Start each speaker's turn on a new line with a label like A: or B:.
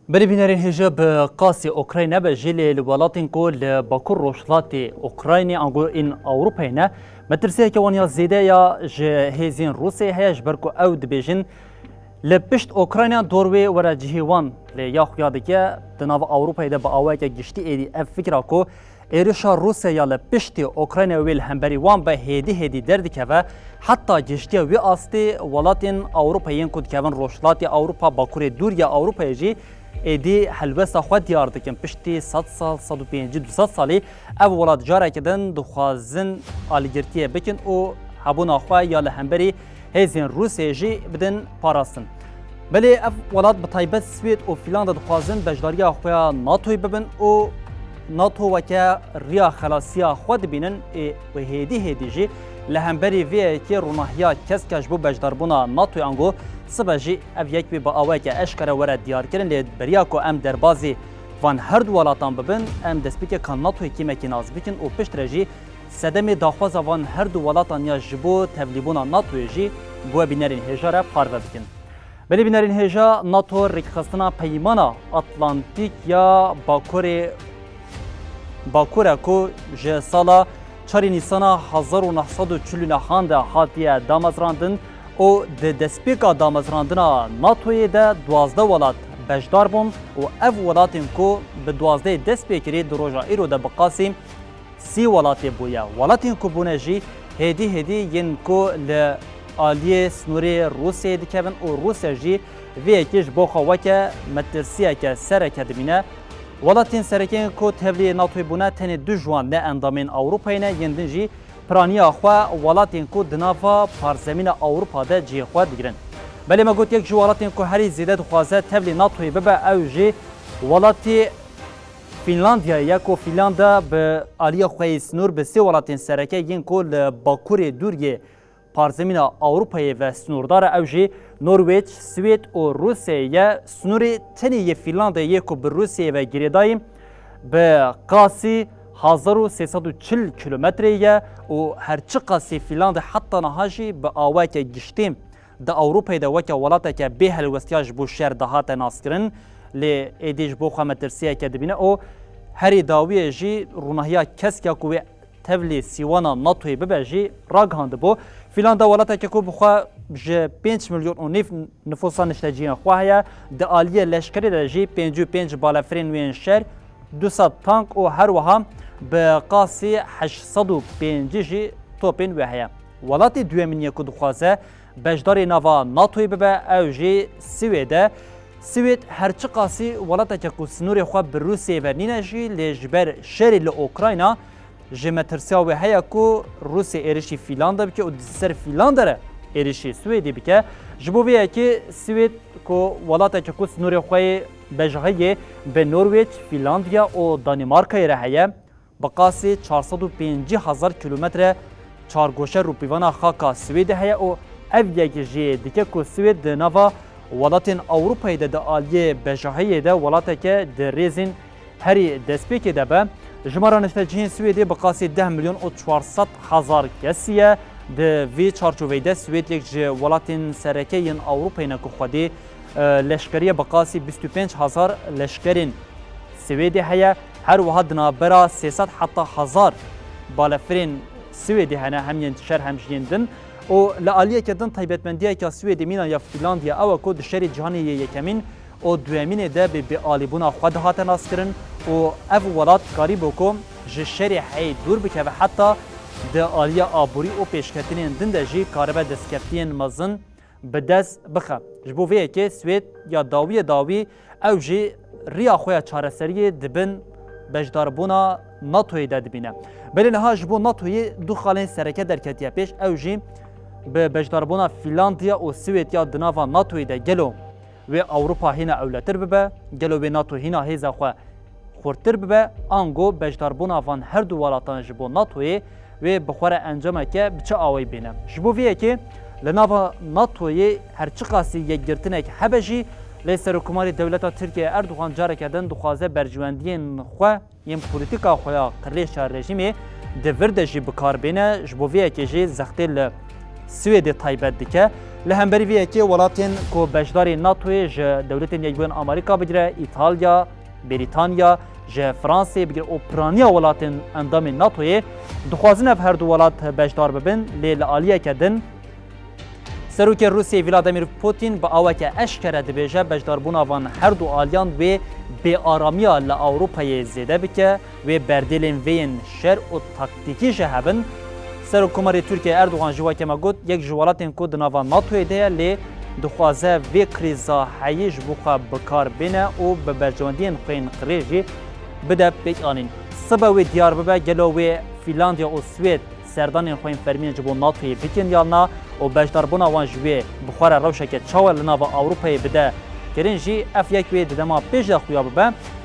A: بری بینرین هجا به قاسی اوکراینه به جیل الولاتین کو لباکور روشلات اوکراینی انگو این اوروپای نه مترسیه که وانیا زیده یا جهیزین روسی هیش برکو او دبیجن لپشت اوکراینیا دوروی ورا جهیوان لیا خویاده که دناو اوروپای ده با آوه که گشتی ایدی اف فکره کو ایرشا روسیا لپشت اوکراینیا ویل همبری وان به هیدی دردی که و حتی گشتی وی آستی ولاتین اوروپایین کد که ون روشلات اوروپا باکور دور یا اوروپای جی ایدی حلوستا خود دیار دکن پشتی 100 سال 150 200 سالی او ولات جاره کدن دخوازن آلیگرتیه بکن او هبون آخوا یا لهمبری هزین روسیه جی بدن پاراستن بله اف ولات بطایبت سوید و فینلاند دخوازن بجداری آخوا ناتوی ببن او ناتو وکه ریا خلاصی خود بینن و هیدی جی لهمبری وی که روناهیا کس کشبو بجداربونا ناتو انگو سبجی اف یک با آوه که اشکره ورد دیار کرن لید بریا کو ام در بازی وان هر دو ولاتان ببن ام دسپیک کان ناتو کیمکی ناز بکن و پشت رجی سدم داخواز وان هر دو ولاتان یا جبو تبلیبونا ناتو جی بو بینرین هجاره پارو بکن بلی بینرین هجا ناتو ریکخستنا پیمانا اتلانتیک یا باکوره کو جه سالا 4 نیسان 1949 ده هاتیه دامزراندن او د دسپیکا دامزراندنا ناتوی ده 12 ولات بجدار بون و اف ولاتین کو به 12 دسپیکری دروژا ایرو ده بقاسیم 30 ولاتی بویا ولاتین کو بونه جی هدی ین کو ل آلیه سنوری روسیه دکبن او روسیه جی وی کش بوخا وکه مترسیه که سرکه دبینه ولاتین سرکین کو تبلی ناتوی بونه تنی دو جوان نه اندامین اوروپاینه یندن جی پرانیا خوا ولاتین کو دنافا پارزمین اوروپا ده جی خوا دیگرن بله ما گوت یک جو ولاتین کو هری زیده دخوازه تبلی ناتوی ببه او جی ولاتی فینلاندیا یا کو فینلاندا به آلیا خوی سنور به سی ولاتین سرکه ین کو باکور دورگی پارزمین اوروپای و سنوردار او جی نروژ، سوئد و روسیه سنوری تنی فینلاندا یکو به روسیه و گریدای به قاسی 1340 کیلومتریه و هرچی قاسی فینلاند حتی نهاجی به آوه که گشتیم ده اوروپای ده وکه ولاته که به هلوستیاج بو شهر دهات ناسکرن لی ایدیج بو خامترسیه که دبینه او هری داویه جی رونهیا کس که کوی تبلی سیوانا ناتوی ببه جی راگ هنده بو فینلاندا ولاته که کو بخوا جه 5 میلیون و نیف نفوسا نشتجیان خواهیه ده آلیه لشکری ده جی 55 بالافرین وین شهر 200 تانک و هر وها به قاسی 805 جی توپین وحیه ولاتی دوامین یکو دخوازه بجداری نوا ناتوی ببه او جی سوید هرچی قاسی ولاتا که کو سنوری خواه به روسیه و نینه جی لجبر شهری لأوکراینا جی مترسیا وحیه کو روسیه ایرشی فینلاندا بکه و سر فینلاندا ره ایرشی سویدی بکه جبویه که سوید کو ولاتا که کو سنوری خواه بجهیه به نروژ، فینلاندیا و دانمارکای رهیه بقاسی 450,000 کیلومتر چارگوشه رو پیوانا خاکا سوید هیه و او یک جی دیگه که سوید ده نوا ولاتین اوروپای ده آلیه بجاهیه ده ولاته که ده ریزین هری دسپیکی ده به جمارا نشتجین سویدی بقاسی 10 میلیون و 400,000 کسیه ده وی چارچووی ده سوید یک جی ولاتین سرکه ین اوروپای نکو خودی لشکری بقاسی 25,000 لشکرین سویدی هیه هر وها دنابرا 300 حتی 1000 بالافرین سویدی هنه همین شهر همجیندن و لعالیه کدن طیبتمندیه که سویدی مینا یا فینلاندیا او کو دشری جهانی یکمین و دوامین ده به آلیبونا خود هاتن اسکرن و او ولات قریب کو جشری حی دور بکه و حتی ده آلیا آبوری و پیشکتین دنده جی کاربه دستکفتین مزن به دست بخه جبو ویه که سوید یا داوی او جی ریا خویا چارسری دبن بجداربونا ناتوی ده دبینه بلی نها جبو ناتوی دو خالین سرکه درکتیه پیش او جی به بجداربونا فینلاندیا و سوید یا دناوا ناتوی ده گلو و اوروپا هینا اولتر ببه گلو و ناتو هینا هیزا خو خورتر ببه آنگو بجداربونا وان هر دو ولاتان جبو ناتوی و بخوره انجامه که بچه آوی بینه جبو ویه که لناوا ناتوی هرچی قاسی یک گرتنه که هبجی لیسر حکومت دولت ترکیه اردوغان جاره کردن دخوازه برجواندین خو یم پولیتیکا خویا قرلیش رژیمی دورده جی بکار بینه جبویه که جی زختیل سوید تایبت دیکه لهمبری وی که ولاتین کو بجداری ناتو ج دولتین یکبن آمریکا بگیره ایتالیا بریتانیا ج فرانسه بگیر اوپرانیا ولاتین اندام ناتو دخوازن اف هر دو ولات بجدار ببن لیل آلیه کدن سروک روسیه ولادیمیر پوتین با اوکه اشکره دبیجه بجداربونا وان هر دو آلیان و به آرامیا لأوروپای زیده بکه و بردلین وین شر و تاکتیکی جهبن سرکوماری ترکیه اردوغان جوا که ما گفت یک جوالاتین کود ناوا ناتوی ده لی دخوازه وی کریزا حیش بخوا بکار بینه و به برجواندین خوین قریجی بده بیت آنین سبا دیار ببه گلو و فینلاندیا و سوید سردان خوین فرمین جبو ناتوی بکن یالنا و بجداربونا وان جوی بخواره روشه که چاول ناوا اوروپای بده کرین جی اف یک وی ددما پیش ده خویا ببه